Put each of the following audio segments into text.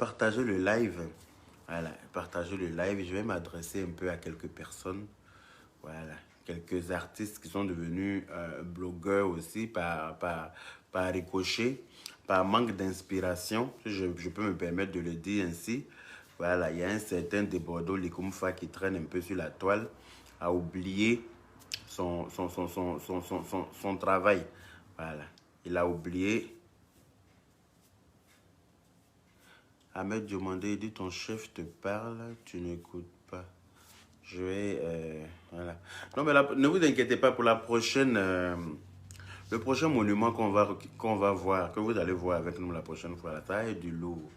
partager le live. Voilà, partager le live. Je vais m'adresser un peu à quelques personnes. Voilà, quelques artistes qui sont devenus blogueurs aussi par ricochet, par manque d'inspiration. Je peux me permettre de le dire ainsi. Voilà, il y a un certain de Bordeaux, Likumfa, qui traîne un peu sur la toile, a oublié son travail. Voilà, il a oublié. Ahmed demandé, il dit ton chef te parle, tu n'écoutes pas. Je vais, voilà. Non mais là, ne vous inquiétez pas pour la prochaine, le prochain monument qu'on va voir, que vous allez voir avec nous la prochaine fois, là, ça est du lourd.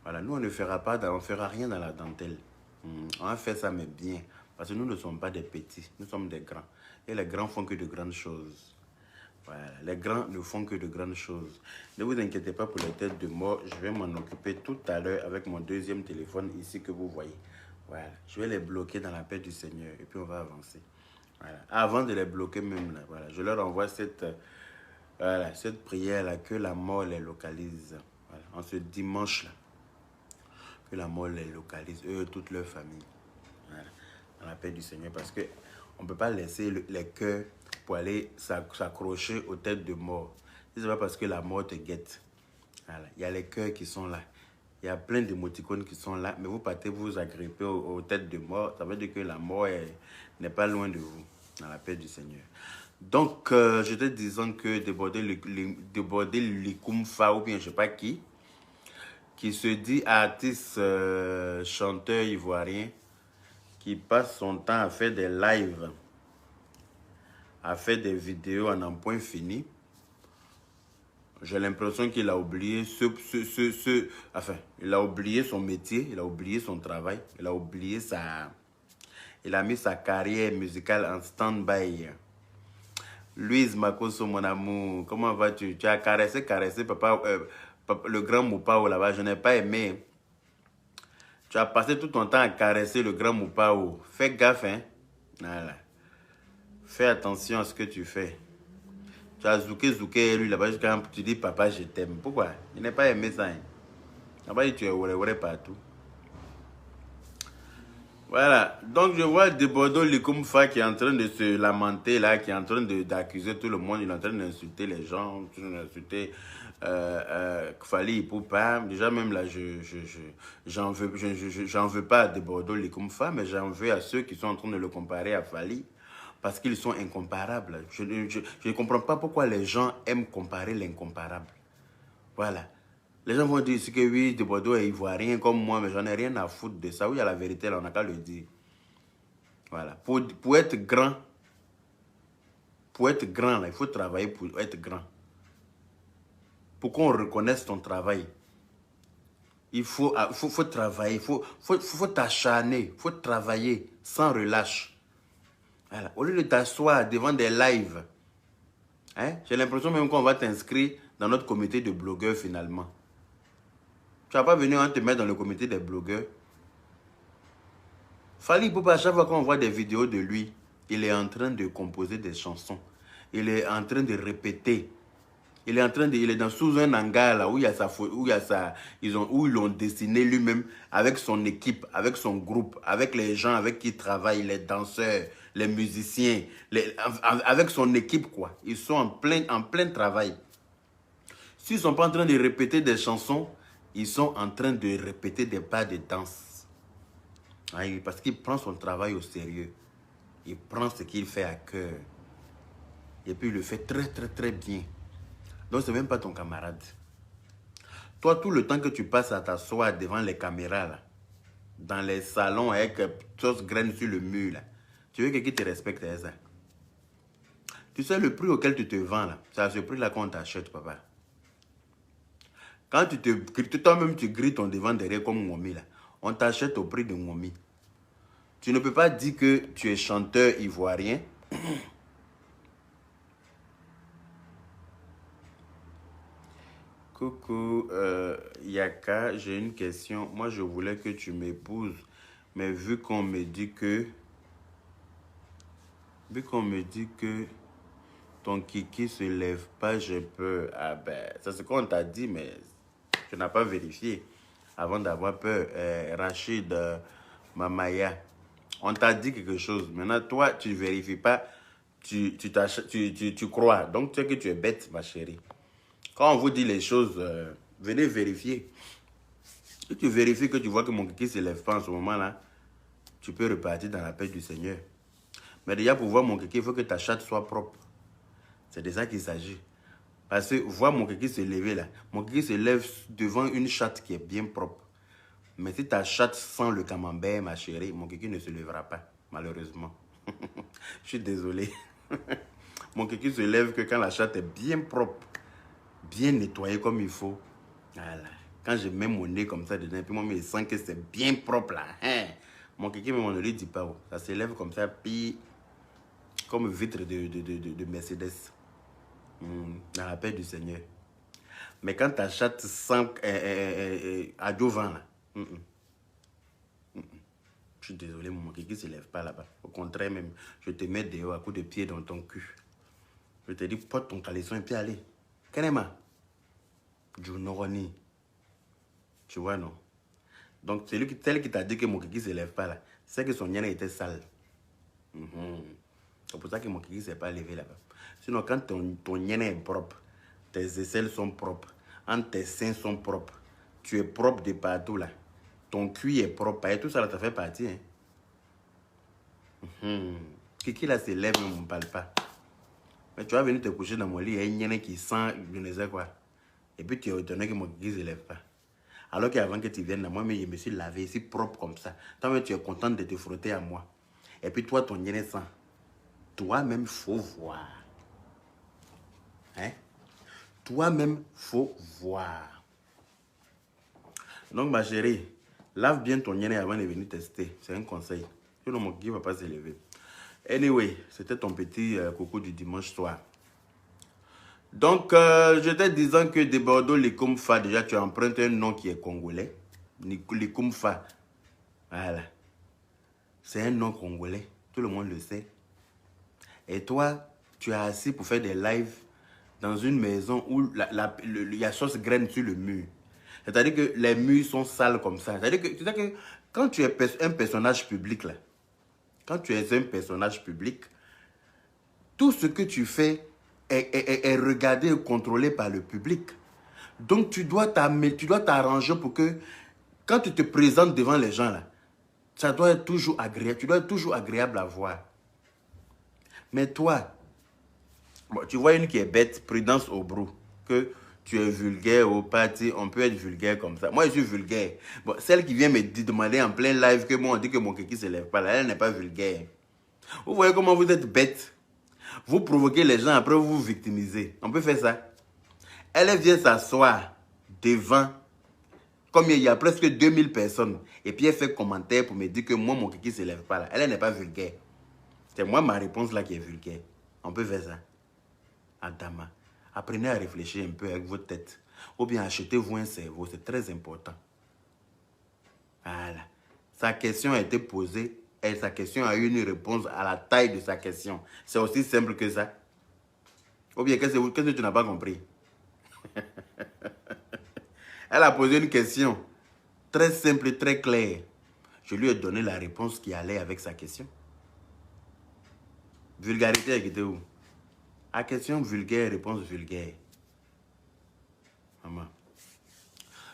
Voilà, nous on ne fera pas, on fera rien dans la dentelle. On va faire ça mais bien, parce que nous ne sommes pas des petits, nous sommes des grands. Et les grands font que de grandes choses. Voilà, les grands ne font que de grandes choses. Ne vous inquiétez pas pour les têtes de mort. Je vais m'en occuper tout à l'heure avec mon deuxième téléphone ici que vous voyez. Voilà, je vais les bloquer dans la paix du Seigneur et puis on va avancer. Voilà. Avant de les bloquer même, là, voilà, je leur envoie voilà, cette prière-là, que la mort les localise. Voilà, en ce dimanche-là, que la mort les localise, eux et toute leur famille. Voilà, dans la paix du Seigneur, parce qu'on ne peut pas laisser les cœurs pour aller s'accrocher aux têtes de mort. Ce n'est pas parce que la mort te guette. Voilà. Il y a les cœurs qui sont là. Il y a plein d'émoticônes qui sont là, mais vous partez vous agripper aux têtes de mort. Ça veut dire que la mort n'est pas loin de vous, dans la paix du Seigneur. Donc, je te disant que déborder Likumfa, ou bien je ne sais pas qui se dit artiste, chanteur ivoirien, qui passe son temps à faire des lives, à faire des vidéos en un point fini. J'ai l'impression qu'il a oublié enfin, il a oublié son métier, il a oublié son travail, il a oublié il a mis sa carrière musicale en stand-by. Louise Makoso, mon amour, comment vas-tu? Tu as caressé, papa, le grand Moupao là-bas, je n'ai pas aimé. Tu as passé tout ton temps à caresser le grand Moupao. Fais gaffe, hein. Voilà. Fais attention à ce que tu fais. Tu as zouké lui là-bas, quand tu dis papa, je t'aime. Pourquoi? Il n'est pas aimé ça. Hein? Là-bas, tu es oué partout. Voilà. Donc, je vois de Bordeaux Likumfa qui est en train de se lamenter là, qui est en train d'accuser tout le monde. Il est en train d'insulter les gens, d'insulter Fally Ipupa. Déjà, même là, j'en veux pas à de Bordeaux Likumfa, mais j'en veux à ceux qui sont en train de le comparer à Fally. Parce qu'ils sont incomparables. Je ne comprends pas pourquoi les gens aiment comparer l'incomparable. Voilà. Les gens vont dire ici que oui, de Bordeaux est ivoirien comme moi, mais j'en ai rien à foutre de ça. Oui, il y a la vérité, là, on n'a qu'à le dire. Voilà. Pour être grand, là, il faut travailler pour être grand. Pour qu'on reconnaisse ton travail, il faut travailler, il faut t'acharner, il faut travailler sans relâche. Voilà. Au lieu de t'asseoir devant des lives, hein, j'ai l'impression même qu'on va t'inscrire dans notre comité de blogueurs finalement. Tu ne vas pas venir te mettre dans le comité des blogueurs. Fally Ipupa, à chaque fois qu'on voit des vidéos de lui, il est en train de composer des chansons. Il est en train de répéter. Il est sous un hangar là où ils l'ont dessiné lui-même avec son équipe, avec son groupe, avec les gens avec qui il travaille, les danseurs, les musiciens, avec son équipe quoi. Ils sont en plein travail. S'ils ne sont pas en train de répéter des chansons, ils sont en train de répéter des pas de danse. Parce qu'il prend son travail au sérieux. Il prend ce qu'il fait à cœur. Et puis il le fait très très très bien. Donc, ce n'est même pas ton camarade. Toi, tout le temps que tu passes à t'asseoir devant les caméras, là, dans les salons avec sauce graine sur le mur, là, tu veux quelqu'un qui te respecte ça. Tu sais le prix auquel tu te vends, là, c'est à ce prix-là qu'on t'achète, papa. Quand toi-même tu grilles ton devant derrière comme Ngomi, là, on t'achète au prix de Ngomi. Tu ne peux pas dire que tu es chanteur ivoirien. Coucou, Yaka, j'ai une question. Moi, je voulais que tu m'épouses, mais vu qu'on me dit que ton kiki se lève pas, j'ai peur. Ah ben, c'est ce qu'on t'a dit, mais tu n'as pas vérifié. avant d'avoir peur. Rachid, Mamaya, on t'a dit quelque chose. Maintenant, toi, tu ne vérifies pas, tu crois. Donc, tu sais que tu es bête, ma chérie. Quand on vous dit les choses, venez vérifier. Si tu vérifies que tu vois que mon kiki ne se lève pas en ce moment-là, tu peux repartir dans la paix du Seigneur. Mais déjà, pour voir mon kiki, il faut que ta chatte soit propre. C'est de ça qu'il s'agit. Parce que voir mon kiki se lever là, mon kiki se lève devant une chatte qui est bien propre. Mais si ta chatte sent le camembert, ma chérie, mon kiki ne se lèvera pas, malheureusement. Je suis désolé. Mon kiki se lève que quand la chatte est bien propre, bien nettoyée comme il faut. Voilà. Quand je mets mon nez comme ça dedans, puis moi, je sens que c'est bien propre là. Hein? Mon kiki, mais on ne lui dit pas. Oh. Ça se lève comme ça, puis comme vitre de Mercedes. Dans la paix du Seigneur. Mais quand ta chatte sent à dos vent là, je suis désolé, mon kiki ne se lève pas là-bas. Au contraire même, je te mets dehors à coups de pied dans ton cul. Je te dis, porte ton caleçon et puis allez. Kenema. Junoroni. Tu vois, non? Donc, celle qui t'a dit que mon kiki ne se lève pas là, c'est que son nien était sale. C'est pour ça que mon kiki ne s'est pas levé là-bas. Sinon, quand ton nien est propre, tes aisselles sont propres, tes seins sont propres, tu es propre de partout là, ton cul est propre, et tout ça là, ça fait partie. Hein? Kiki là se lève, mais on ne parle pas. Mais tu vas venir te coucher dans mon lit, il y a une nien qui sent, je ne sais quoi. Et puis tu es étonné que mon kiki ne se lève pas. Alors qu'avant que tu viennes, moi, je me suis lavé, ici propre comme ça. Tant que tu es content de te frotter à moi. Et puis toi, ton nien sent. Toi-même, il faut voir. Hein? Toi-même, il faut voir. Donc, ma chérie, lave bien ton nien avant de venir tester. C'est un conseil. Sinon, mon kiki ne va pas se lever. Anyway, c'était ton petit coucou du dimanche soir. Donc, je te disant que de Bordeaux, Likumfa, déjà, tu as emprunté un nom qui est congolais. Likumfa. Voilà. C'est un nom congolais. Tout le monde le sait. Et toi, tu es assis pour faire des lives dans une maison où il y a sauce graine sur le mur. C'est-à-dire que les murs sont sales comme ça. C'est-à-dire que quand tu es un personnage public, là, quand tu es un personnage public, tout ce que tu fais est regardé et contrôlé par le public. Donc, tu dois t'arranger pour que, quand tu te présentes devant les gens, là, ça doit être toujours agréable. Tu dois être toujours agréable à voir. Mais toi, bon, tu vois une qui est bête, prudence au brou, que tu es vulgaire au parti, on peut être vulgaire comme ça. Moi, je suis vulgaire. Bon, celle qui vient me demander en plein live que moi, on dit que mon kiki ne se lève pas là, elle n'est pas vulgaire. Vous voyez comment vous êtes bête? Vous provoquez les gens, après vous vous victimisez. On peut faire ça. Elle vient s'asseoir devant, comme il y a presque 2000 personnes, et puis elle fait commentaire pour me dire que moi, mon kiki ne se lève pas là. Elle n'est pas vulgaire. C'est moi, ma réponse là qui est vulgaire. On peut faire ça. Adama, apprenez à réfléchir un peu avec votre tête. Ou bien achetez-vous un cerveau, c'est très important. Voilà. Sa question a été posée et sa question a eu une réponse à la taille de sa question. C'est aussi simple que ça. Ou bien, qu'est-ce que tu n'as pas compris? Elle a posé une question très simple et très claire. Je lui ai donné la réponse qui allait avec sa question. Vulgarité, était où? À question vulgaire, réponse vulgaire. Maman.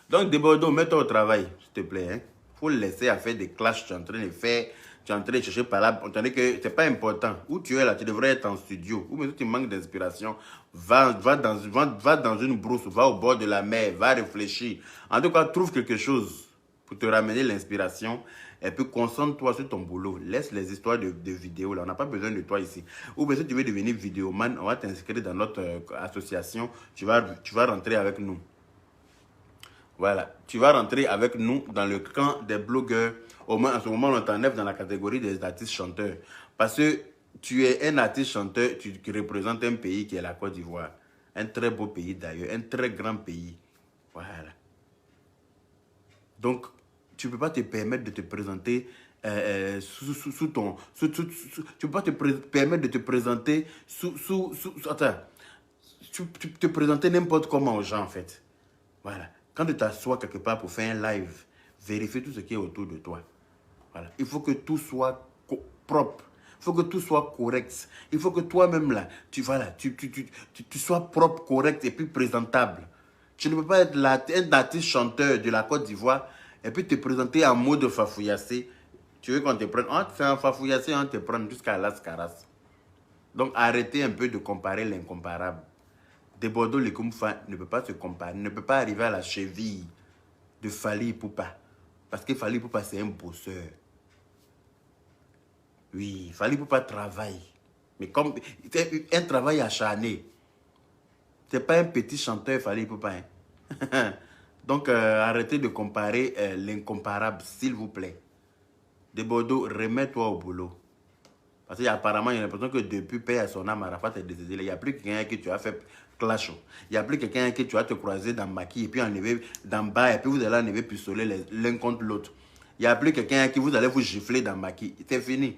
Donc, de Bordeaux, mets-toi au travail, s'il te plaît. Il faut le laisser à faire des clashs. Tu es en train de faire, tu es en train de chercher par là. On te dit que ce n'est pas important. Où tu es là, tu devrais être en studio. Ou même si tu manques d'inspiration, va dans une brousse, va au bord de la mer, va réfléchir. En tout cas, trouve quelque chose pour te ramener l'inspiration. Et puis, concentre-toi sur ton boulot. Laisse les histoires de vidéos là. On n'a pas besoin de toi ici. Ou bien si tu veux devenir vidéoman, on va t'inscrire dans notre association. Tu vas rentrer avec nous. Voilà, tu vas rentrer avec nous dans le camp des blogueurs. Au moins, en ce moment, on t'enlève dans la catégorie des artistes chanteurs. Parce que tu es un artiste chanteur qui représente un pays qui est la Côte d'Ivoire. Un très beau pays d'ailleurs, un très grand pays. Voilà. Donc, tu ne peux pas te permettre de te présenter sous ton... tu ne peux pas te permettre de te présenter attends. Tu te présenter n'importe comment aux gens, en fait. Voilà. Quand tu t'assois quelque part pour faire un live, vérifie tout ce qui est autour de toi. Voilà. Il faut que tout soit propre. Il faut que tout soit correct. Il faut que toi-même, là, tu sois propre, correct et puis présentable. Tu ne peux pas être un artiste chanteur de la Côte d'Ivoire et puis te présenter en mode fafouillassé. Tu veux qu'on te prenne. On te fait un fafouillassé, on te prend jusqu'à Las Caras. Donc, arrêtez un peu de comparer l'incomparable. De Bordeaux, le Koumfa ne peut pas se comparer, ne peut pas arriver à la cheville de Fally Ipupa. Parce que Fally Ipupa, c'est un bosseur. Oui, Fally Ipupa travaille. Mais comme un travail acharné. Ce n'est pas un petit chanteur, Fally Ipupa. Hein? Donc, arrêtez de comparer l'incomparable, s'il vous plaît. De Bordeaux, remets-toi au boulot. Parce qu'apparemment, il y a l'impression que depuis Père à son âme, Arafat est décédé. Il n'y a plus quelqu'un qui tu as fait clash. Il n'y a plus quelqu'un qui tu as te croisé dans Maki et puis enlever d'en bas et puis vous allez enlever pistolet l'un contre l'autre. Il n'y a plus quelqu'un qui vous allez vous gifler dans Maki. C'est fini.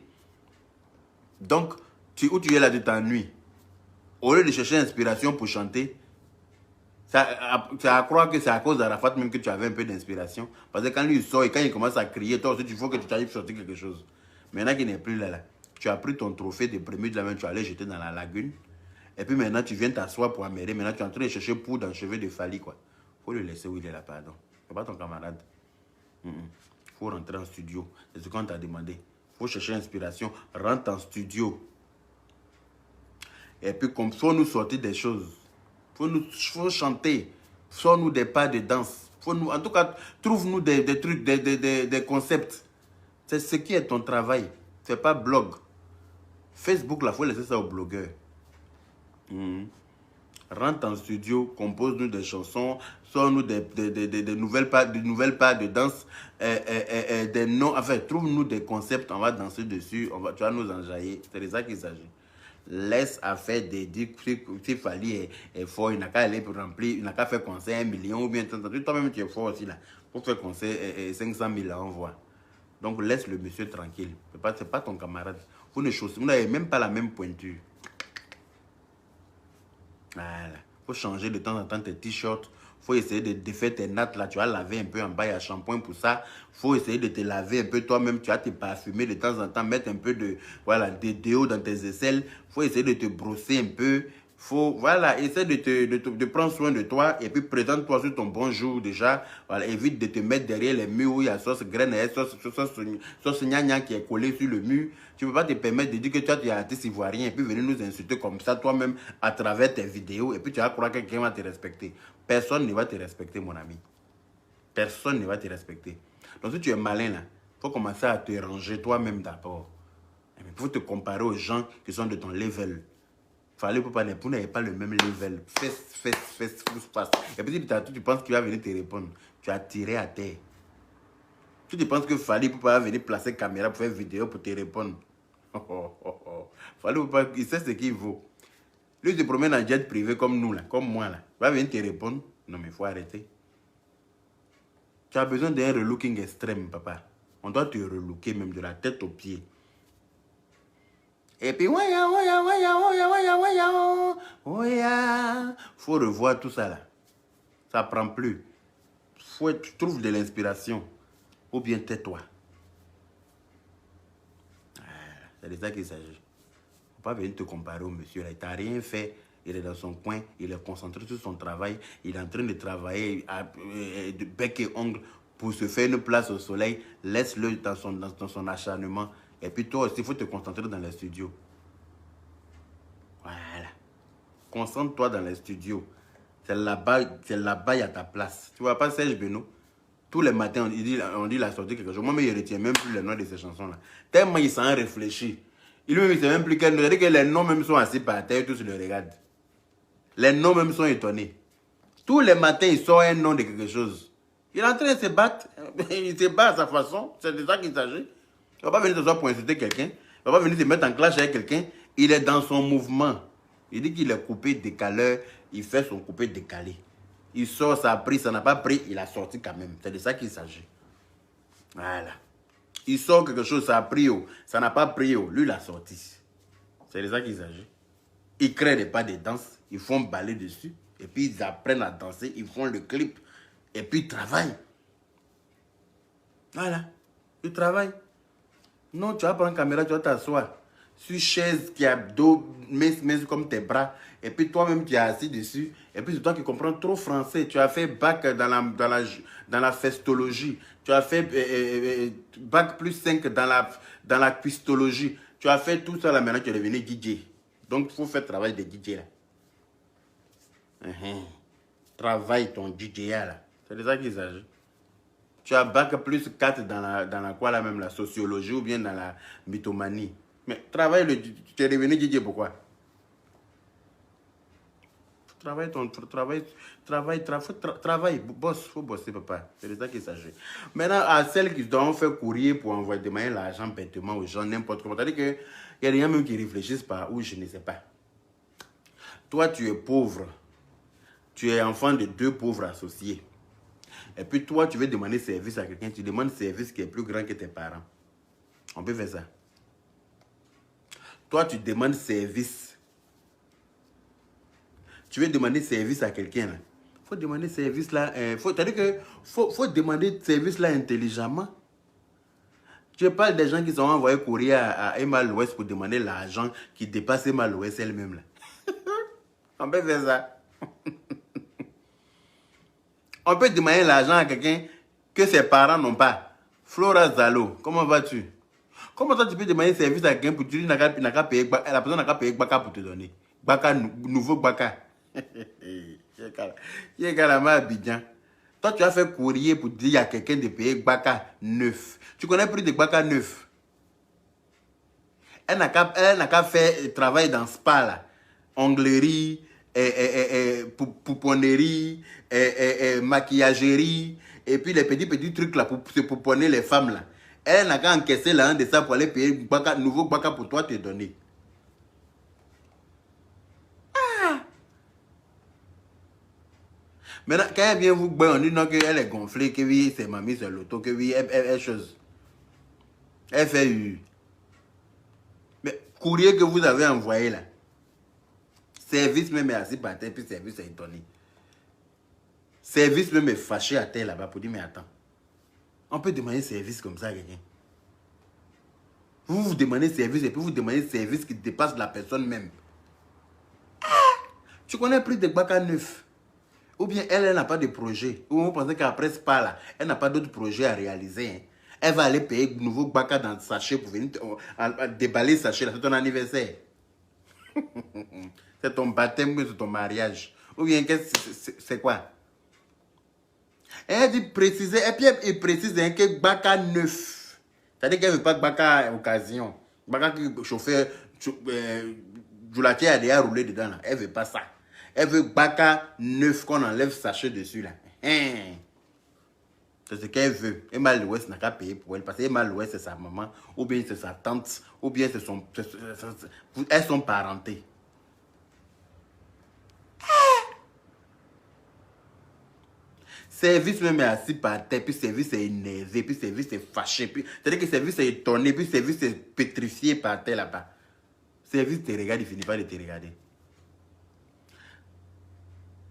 Donc, où tu es là, tu t'ennuies. Au lieu de chercher inspiration pour chanter, ça à croire que c'est à cause d'Arafat même que tu avais un peu d'inspiration. Parce que quand lui sort et quand il commence à crier, toi aussi, il faut que tu arrives à sortir quelque chose. Maintenant qu'il n'est plus là. Tu as pris ton trophée de premier de la main, tu allais jeter dans la lagune. Et puis maintenant, tu viens t'asseoir pour amérer. Maintenant, tu es en train de chercher poudre dans le cheveu de Fally, quoi. Faut le laisser où il est là, pardon. C'est pas ton camarade. Faut rentrer en studio. C'est ce qu'on t'a demandé. Faut chercher inspiration. Rentre en studio. Et puis, comme faut nous sortir des choses. Faut chanter. Sors-nous des pas de danse. En tout cas, trouve-nous des trucs, des concepts. C'est ce qui est ton travail. C'est pas blog. Facebook, là, il faut laisser ça aux blogueurs. Rentre en studio, compose-nous des chansons, sors-nous des nouvelles pas de danse, des noms, enfin, trouve-nous des concepts, on va danser dessus, tu vas nous enjailler. C'est de ça qu'il s'agit. Laisse à faire des dits, si Fally est fort, il n'a qu'à aller pour remplir, il n'a qu'à faire concert 1 million ou bien toi-même tu es fort aussi là, pour faire concert 500 000 à envoi. Donc laisse le monsieur tranquille, c'est pas ton camarade. Vous n'avez même pas la même pointure. Voilà. Il faut changer de temps en temps tes t-shirts. Il faut essayer de défaire tes nattes là. Tu vas laver un peu en bas, il y a shampoing pour ça. Il faut essayer de te laver un peu toi-même. Tu vas te parfumer de temps en temps, mettre un peu de déo dans tes aisselles. Il faut essayer de te brosser un peu. Voilà, essaie de prendre soin de toi et puis présente-toi sur ton bon jour déjà. Voilà, évite de te mettre derrière les murs où il y a sauce graine, sauce gnagna qui est collée sur le mur. Tu ne peux pas te permettre de dire que toi tu es artiste ivoirien et puis venir nous insulter comme ça toi-même à travers tes vidéos et puis tu vas croire que quelqu'un va te respecter. Personne ne va te respecter, mon ami. Personne ne va te respecter. Donc si tu es malin là, il faut commencer à te ranger toi-même d'abord. Il faut te comparer aux gens qui sont de ton level. Fallait pour vous n'avez pas le même level. Face, face. Et puis tu penses qu'il va venir te répondre. Tu as tiré à terre. Tu penses que Fally pour pas venir placer caméra pour faire vidéo pour te répondre. Fally pour pas, il sait ce qu'il vaut. Lui il se promène en jet privé comme nous là, comme moi là. Il va venir te répondre. Non mais il faut arrêter. Tu as besoin d'un relooking extrême, papa. On doit te relooker même de la tête aux pieds. Et puis, faut revoir tout ça là. Ça prend plus. Tu trouves de l'inspiration. Ou bien tais-toi. C'est de ça qu'il s'agit. Faut pas venir te comparer au monsieur là. Il t'a rien fait. Il est dans son coin. Il est concentré sur son travail. Il est en train de travailler de bec et ongle pour se faire une place au soleil. Laisse-le dans son acharnement. Et puis toi aussi, il faut te concentrer dans les studios. Voilà. Concentre-toi dans les studios. C'est là-bas, il y a ta place. Tu vois pas Serge Beno? Tous les matins, on dit la sortie quelque chose. Moi, mais il ne retient même plus les noms de ces chansons-là. Tellement il s'en réfléchit. Il ne sait même plus quel nom. C'est-à-dire que les noms même sont assis par terre, tous le regardent. Les noms même sont étonnés. Tous les matins, il sort un nom de quelque chose. Il est en train de se battre. Il se bat à sa façon. C'est de ça qu'il s'agit. Il ne va pas venir te soir pour insulter quelqu'un. Il ne va pas venir te mettre en clash avec quelqu'un. Il est dans son mouvement. Il dit qu'il est coupé décaleur. Il fait son coupé décalé. Il sort, ça a pris, ça n'a pas pris. Il a sorti quand même. C'est de ça qu'il s'agit. Voilà. Il sort quelque chose, ça a pris. Ça n'a pas pris. Lui, il a sorti. C'est de ça qu'il s'agit. Ils créent des pas de danse. Ils font baller dessus. Et puis, ils apprennent à danser. Ils font le clip. Et puis travaille. Voilà. Tu travailles. Non, tu vas prendre une caméra, tu vas t'asseoir sur une chaise qui a dos, mais comme tes bras. Et puis toi-même, tu es assis dessus. Et puis c'est toi qui comprends trop français. Tu as fait bac dans la festologie. Tu as fait bac plus 5 dans la cuistologie. Tu as fait tout ça là, maintenant tu es devenu DJ. Donc il faut faire travail de DJ là. Travaille ton DJ là. C'est de ça qu'il s'agit. Tu as bac plus 4 dans la quoi là même, la sociologie ou bien dans la mythomanie. Mais travaille, tu es devenu DJ pourquoi? Travaille, bosse, faut bosser papa. C'est de ça qu'il s'agit. Maintenant, à celles qui doivent faire courrier pour envoyer demander l'argent bêtement aux gens, n'importe comment. C'est-à-dire qu'il y a des gens même qui réfléchissent pas ou je ne sais pas. Toi, tu es pauvre. Tu es enfant de 2 pauvres associés. Et puis toi, tu veux demander service à quelqu'un, tu demandes service qui est plus grand que tes parents. On peut faire ça. Toi, tu demandes service. Tu veux demander service à quelqu'un. Il faut demander service là. C'est-à-dire que faut demander service là intelligemment. Je parle des gens qui sont envoyés courrier à Emma l'Ouest pour demander l'argent qui dépasse Emma l'Ouest elle-même. On peut faire ça. On peut demander l'argent à quelqu'un que ses parents n'ont pas. Flora Zalo, comment vas-tu? Comment toi tu peux demander service à quelqu'un pour dire n'a qu'à payer, la personne n'a qu'à payer Baka pour te donner? Baka, nouveau Baka. Il est carrément Abidjan. Toi tu as fait courrier pour dire à quelqu'un de payer Baka neuf. Tu connais le prix de Baka neuf? Elle n'a qu'à faire travail dans spa là. Onglerie, pouponnerie, maquillagerie, et puis les petits trucs là pour se pouponner les femmes là. Elle n'a qu'à encaisser l'argent de ça pour aller payer Baka, nouveau Baka pour toi te donner. Ah. Maintenant, quand elle vient vous on dit non qu'elle est gonflée, que oui, c'est mamie, c'est l'auto, que oui, elle chose. Elle fait mais courrier que vous avez envoyé là. Service même est assis par terre, puis service est étonné. Service même est fâché à terre là-bas pour dire mais attends. On peut demander service comme ça à quelqu'un. Vous demandez service et puis vous demandez service qui dépasse la personne même. Ah, tu connais plus de Baka neuf. Ou bien elle n'a pas de projet. Ou vous pensez qu'après ce pas là, elle n'a pas d'autres projets à réaliser. Hein. Elle va aller payer de nouveau Baka dans le sachet pour venir déballer le sachet là. C'est ton anniversaire. C'est ton baptême ou c'est ton mariage. Ou bien c'est quoi? Elle dit préciser, et puis elle précise que Baka neuf. C'est-à-dire qu'elle ne veut pas Baka occasion. Baka qui chauffeur, Joulatier a déjà roulé dedans là. Elle ne veut pas ça. Elle veut Baka neuf qu'on enlève sachet dessus là. Hein. C'est ce qu'elle veut. Emma l'Ouest n'a qu'à payer pour elle. Parce que Emma l'Ouest c'est sa maman, ou bien c'est sa tante, ou bien c'est son. Elles sont parentées. Service même est assis par terre, puis service est énervé, puis service est fâché, puis c'est-à-dire que service est étonné, puis service est pétrifié par terre là-bas. Service te regarde, il finit pas de te regarder.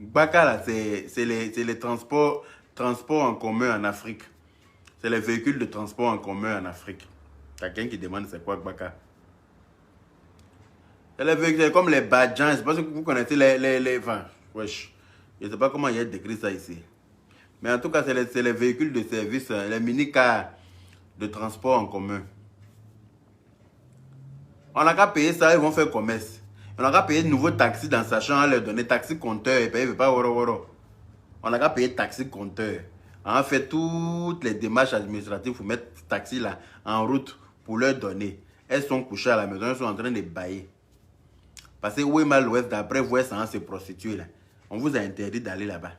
Baka là, c'est les transports en commun en Afrique. C'est les véhicules de transport en commun en Afrique. Quelqu'un qui demande c'est quoi Baka? C'est les véhicules comme les Badjans, je sais pas si vous connaissez les enfin, wesh. Je sais pas comment il y a décrit ça ici. Mais en tout cas, c'est les véhicules de service, les mini-cars de transport en commun. On n'a qu'à payer ça, ils vont faire commerce. On n'a qu'à payer de nouveaux taxis dans sachant à leur donner taxi compteur et payer pas woro. On n'a qu'à payer taxi compteur. On a fait toutes les démarches administratives pour mettre taxi là en route pour leur donner. Elles sont couchées à la maison, elles sont en train de bailler. Parce que Ouema l'Ouest, d'après vous, elles sont se prostituer là. On vous a interdit d'aller là-bas.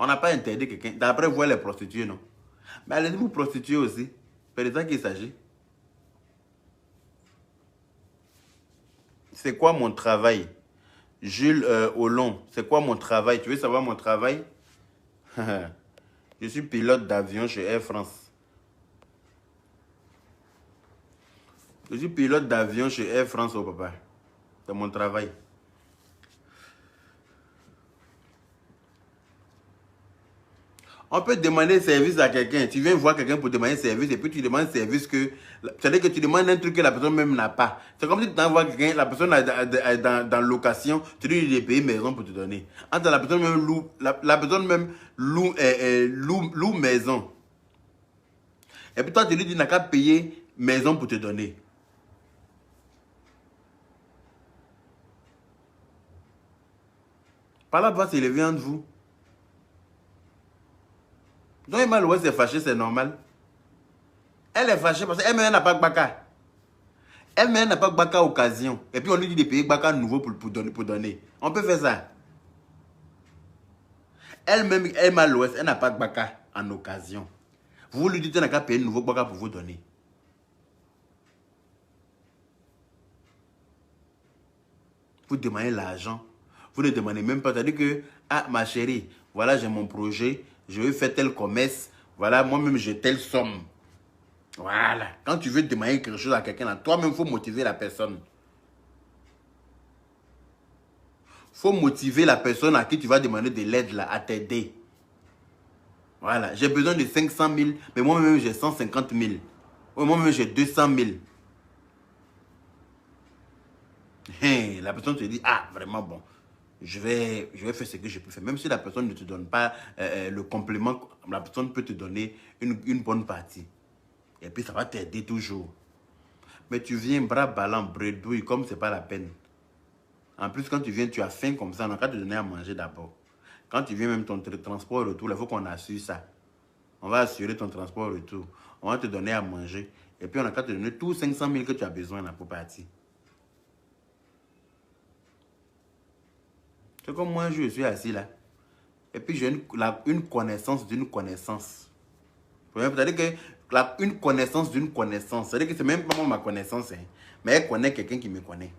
On n'a pas interdit quelqu'un. D'après vous, les prostituées, non? Mais allez vous prostituer aussi. C'est de ça qu'il s'agit. C'est quoi mon travail? Jules Hollon, c'est quoi mon travail? Tu veux savoir mon travail? Je suis pilote d'avion chez Air France. Je suis pilote d'avion chez Air France, oh papa. C'est mon travail. On peut demander service à quelqu'un. Tu viens voir quelqu'un pour demander service et puis tu demandes service que... C'est-à-dire que tu demandes un truc que la personne même n'a pas. C'est comme si tu envoies quelqu'un, la personne est dans location, tu lui dis de payer maison pour te donner. Entre la personne même loue, la personne même loue maison. Et puis toi, tu lui dis, n'a qu'à payer maison pour te donner. Par là, va s'élever entre vous. Donc, Emma Louest est fâchée, c'est normal. Elle est fâchée parce qu'elle-même n'a pas de baka. Elle-même n'a pas de baka occasion. Et puis, on lui dit de payer baka nouveau pour donner. On peut faire ça. Elle-même, Emma Louest, elle n'a pas de baka en occasion. Vous lui dites qu'elle n'a qu'à payer un nouveau baka pour vous donner. Vous demandez l'argent. Vous ne demandez même pas. C'est-à-dire que, ah, ma chérie, voilà, j'ai mon projet. Je vais faire tel commerce. Voilà, moi-même, j'ai telle somme. Voilà. Quand tu veux demander quelque chose à quelqu'un, toi-même, il faut motiver la personne. Il faut motiver la personne à qui tu vas demander de l'aide là, à t'aider. Voilà. J'ai besoin de 500 000, mais moi-même, j'ai 150 000. Ou moi-même, j'ai 200 000. Hey, la personne te dit, ah, vraiment bon. Je vais faire ce que je peux faire. Même si la personne ne te donne pas le complément, la personne peut te donner une bonne partie. Et puis ça va t'aider toujours. Mais tu viens bras ballants, bredouille, comme c'est pas la peine. En plus, quand tu viens, tu as faim comme ça, on n'a qu'à te donner à manger d'abord. Quand tu viens, même ton transport retour, il faut qu'on assure ça. On va assurer ton transport retour. On va te donner à manger. Et puis on n'a qu'à te donner tous 500 000 que tu as besoin là, pour partir. C'est comme moi, je suis assis là. Et puis j'ai une connaissance d'une connaissance. C'est-à-dire que une connaissance d'une connaissance. C'est-à-dire que c'est même pas moi ma connaissance. Hein, mais elle connaît quelqu'un qui me connaît.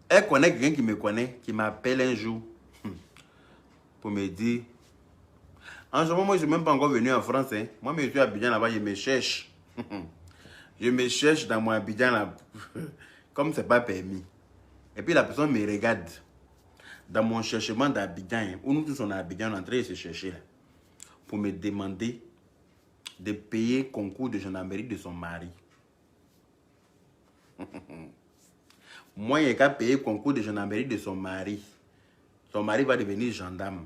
Elle connaît quelqu'un qui me connaît, qui m'appelle un jour pour me dire. En ce moment, moi, je ne suis même pas encore venu en France. Hein. Moi, je suis à Abidjan là-bas, je me cherche. Je me cherche dans mon Abidjan là, comme ce n'est pas permis. Et puis la personne me regarde. Dans mon cherchement d'Abidjan, où nous tous on est à Abidjan, on est en train de se chercher là, pour me demander de payer concours de gendarmerie de son mari. Moi, il n'y a qu'à payer concours de gendarmerie de son mari. Son mari va devenir gendarme.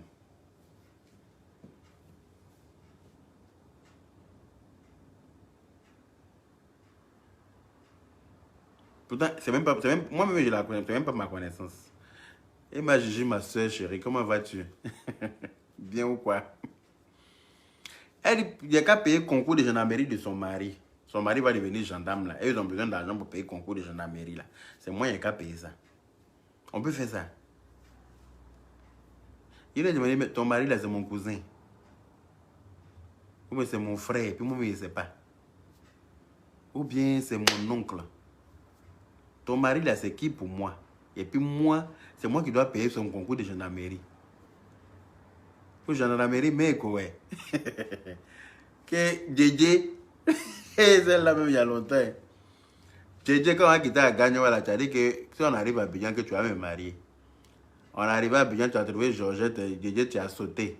Pourtant, moi-même, je la connais, c'est même pas ma connaissance. Et m'a jugé ma soeur chérie, comment vas-tu? Bien ou quoi? Elle dit, il n'y a qu'à payer concours de gendarmerie de son mari. Son mari va devenir gendarme là. Et ils ont besoin d'argent pour payer concours de gendarmerie là. C'est moi, il n'y a qu'à payer ça. On peut faire ça. Il a demandé, mais ton mari là, c'est mon cousin. Ou bien c'est mon frère, puis moi, je ne sais pas. Ou bien c'est mon oncle. Ton mari là, c'est qui pour moi? Et puis moi, c'est moi qui dois payer son concours de gendarmerie. Pour gendarmerie, mais quoi? Que Djedje, celle-là même il y a longtemps. Djedje, quand on a quitté à Gagnon, voilà, tu as dit que si on arrive à Abidjan, que tu vas me marier. On est arrivé à Abidjan, tu as trouvé Georgette, Djedje, tu as sauté.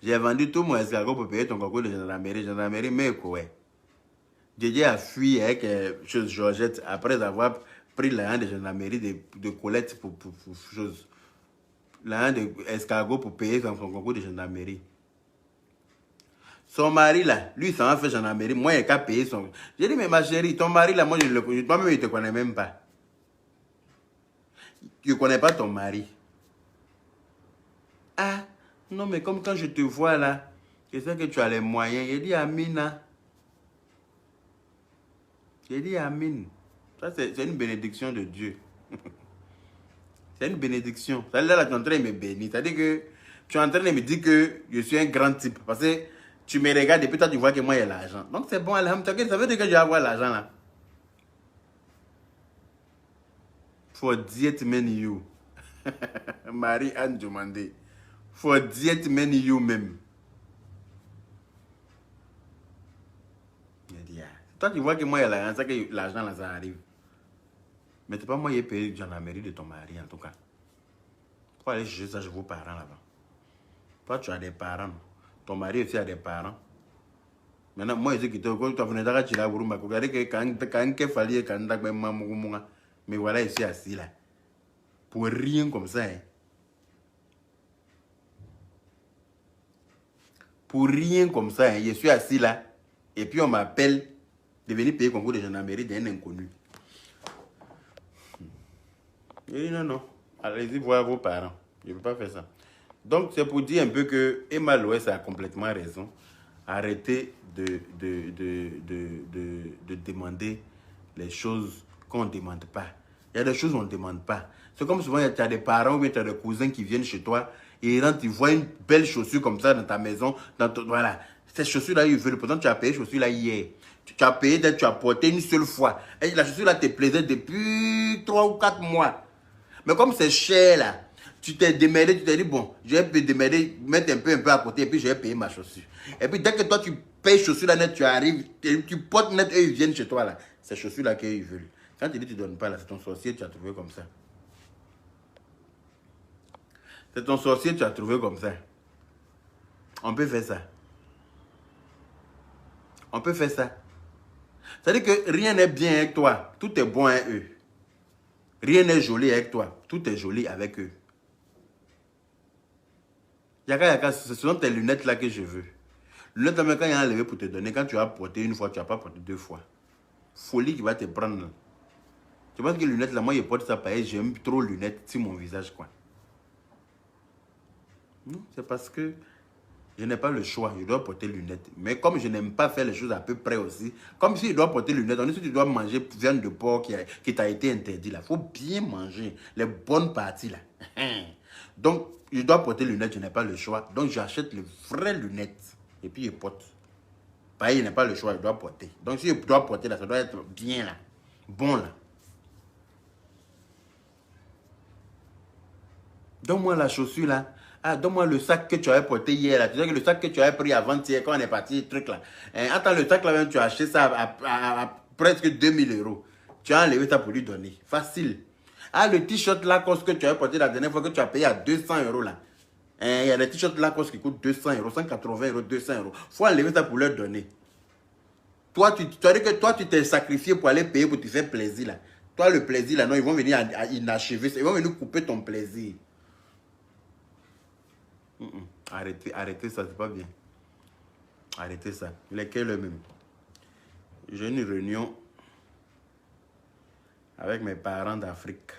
J'ai vendu tout mon escargot pour payer ton concours de gendarmerie. Gendarmerie, mais quoi? Djedje a fui avec Georgette après avoir pris l'argent de gendarmerie de Colette pour chose. L'argent de escargot pour payer son concours de gendarmerie. Son mari là, lui, ça va faire gendarmerie. Moi, il n'y a qu'à payer son. J'ai dit, mais ma chérie, ton mari là, moi, je le connais. Toi-même, il ne te connaît même pas. Tu ne connais pas ton mari. Ah, non, mais comme quand je te vois là, je sais que tu as les moyens. J'ai dit, Amina. J'ai dit, Amine. Ça, c'est une bénédiction de Dieu. C'est une bénédiction. Ça, là, tu es en train de me bénir. C'est-à-dire que tu es en train de me dire que je suis un grand type. Parce que tu me regardes et puis toi, tu vois que moi, il y a l'argent. Donc, c'est bon, alhamdoulilah. Ça veut dire que je vais avoir l'argent là. Forget many you. Marie-Anne demandé. Forget many you même. Il dit, ah. Toi, tu vois que moi, il y a l'argent, ça que l'argent là, ça arrive. Mais c'est pas moi qui ai payé gendarmerie de ton mari, en tout cas. Faut aller chercher ça chez vos parents là-bas. Toi, tu as des parents. Ton mari aussi a des parents. Maintenant, moi, je suis quand tu as venu à Chila, vous regardez que quand il fallait quand mais voilà, ici assis là. Pour rien comme ça. Hein. Pour rien comme ça. Hein. Je suis assis là. Et puis on m'appelle de venir payer concours de gendarmerie d'un inconnu. Je dis non, non. Allez-y voir vos parents. Je ne peux pas faire ça. Donc, c'est pour dire un peu que Emma Loès a complètement raison. Arrêtez de demander les choses qu'on ne demande pas. Il y a des choses qu'on ne demande pas. C'est comme souvent, tu as des parents ou bien tu as des cousins qui viennent chez toi et quand tu vois une belle chaussure comme ça dans ta maison, voilà. Ces chaussures-là, ils veulent. Pourtant, tu as payé chaussures-là hier. Tu as payé, tu as porté une seule fois. Et la chaussure-là te plaisait depuis 3 ou 4 mois. Mais comme c'est cher là, tu t'es démerdé, tu t'es dit, bon, je vais me démerder, mettre un peu à côté et puis je vais payer ma chaussure. Et puis dès que toi tu payes chaussures là net, tu arrives, tu portes net, eux ils viennent chez toi là. Ces chaussures là qu'ils veulent. Quand tu dis tu ne donnes pas là, c'est ton sorcier, tu as trouvé comme ça. C'est ton sorcier, tu as trouvé comme ça. On peut faire ça. On peut faire ça. C'est-à-dire que rien n'est bien avec toi. Tout est bon avec eux. Rien n'est joli avec toi. Tout est joli avec eux. Yaka, ce sont tes lunettes là que je veux. Lunettes là, quand il y a enlevé pour te donner, quand tu as porté une fois, tu n'as pas porté 2 fois. Folie qui va te prendre. Tu penses que les lunettes là, moi je porte ça parce que j'aime trop les lunettes sur mon visage quoi. Non, c'est parce que je n'ai pas le choix, je dois porter lunettes. Mais comme je n'aime pas faire les choses à peu près aussi, comme si je dois porter lunettes, on dit que tu dois manger viande de porc qui t'a été interdit là. Il faut bien manger les bonnes parties là. Donc, je dois porter lunettes, je n'ai pas le choix. Donc, j'achète les vraies lunettes et puis je porte. Pareil, je n'ai pas le choix, je dois porter. Donc, si je dois porter là, ça doit être bien là, bon là. Donne-moi la chaussure là. Ah, donne-moi le sac que tu avais porté hier là. Tu sais que le sac que tu avais pris avant-hier quand on est parti, le truc là. Attends, le sac là, tu as acheté ça à presque 2000 €. Tu as enlevé ça pour lui donner. Facile. Ah, le t-shirt Lacoste que tu avais porté la dernière fois que tu as payé à 200 € là. Il y a des t-shirts Lacoste qui coûtent 200 €, 180 €, 200 €. Il faut enlever ça pour leur donner. Toi, tu as dit que toi, tu t'es sacrifié pour aller payer pour te faire plaisir là. Toi, le plaisir là, non, ils vont venir à inachever. Ils vont venir couper ton plaisir. Arrêtez, arrêtez ça, c'est pas bien. Arrêtez ça. Lesquels eux-mêmes. J'ai une réunion avec mes parents d'Afrique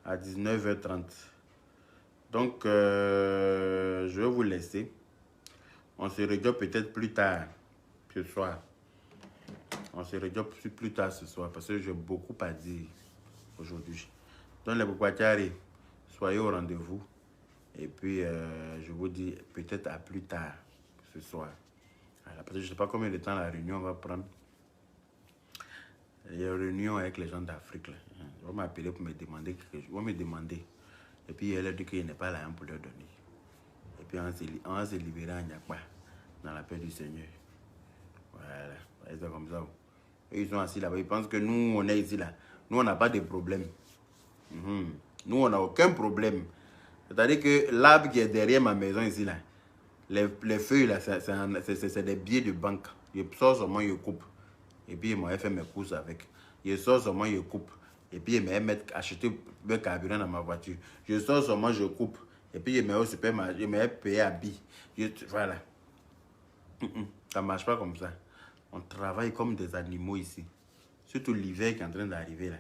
à 19h30. Donc, je vais vous laisser. On se rejoint peut-être plus tard ce soir. On se rejoint plus tard ce soir parce que j'ai beaucoup à dire aujourd'hui. Donc, les Bokwatiari, soyez au rendez-vous. Et puis, je vous dis peut-être à plus tard ce soir. Voilà, parce que je ne sais pas combien de temps la réunion va prendre. Il y a une réunion avec les gens d'Afrique. Ils vont m'appeler pour me demander quelque chose. Ils vont me demander. Et puis, elle a dit qu'il n'est pas là pour leur donner. Et puis, on va se libérer en Nyakba, dans la paix du Seigneur. Voilà. C'est comme ça. Et ils sont assis là-bas. Ils pensent que nous, on est ici là. Nous, on n'a pas de problème. Nous, on n'a aucun problème. C'est-à-dire que l'arbre qui est derrière ma maison ici, là, les feuilles, là, c'est des billets de banque. Je sors seulement, je coupe. Et puis, il m'a fait mes courses avec. Je sors seulement, je coupe. Et puis, il m'a acheté le carburant dans ma voiture. Je sors seulement, je coupe. Et puis, il m'a au supermarché, il m'a payé à billes. Voilà. Ça ne marche pas comme ça. On travaille comme des animaux ici. Surtout l'hiver qui est en train d'arriver là.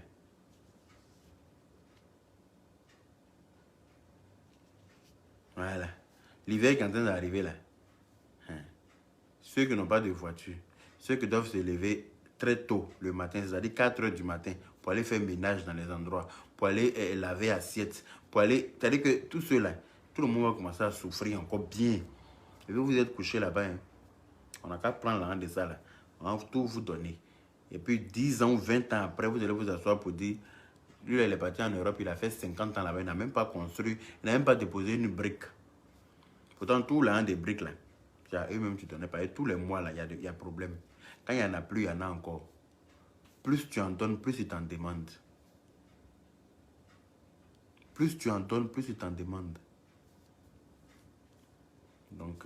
Voilà. L'hiver qui est en train d'arriver là. Ceux qui n'ont pas de voiture, ceux qui doivent se lever très tôt le matin, c'est-à-dire 4 h du matin, pour aller faire ménage dans les endroits, pour aller laver assiettes, pour aller... C'est-à-dire que tout cela, tout le monde va commencer à souffrir encore bien. Et vous êtes couché là-bas, hein. On n'a qu'à prendre l'argent de ça là. On va tout vous donner. Et puis 10 ans ou 20 ans après, vous allez vous asseoir pour dire, lui, il est parti en Europe, il a fait 50 ans là-bas, il n'a même pas construit, il n'a même pas déposé une brique. Pourtant, tout l'argent des briques là, eux-mêmes, tu ne donnais pas. Et tous les mois là, il y a problème. Quand il n'y en a plus, il y en a encore. Plus tu en donnes, plus il t'en demande. Plus tu en donnes, plus il t'en demande. Donc,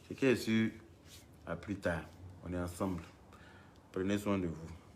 ce qui est sûr, à plus tard. On est ensemble. Prenez soin de vous.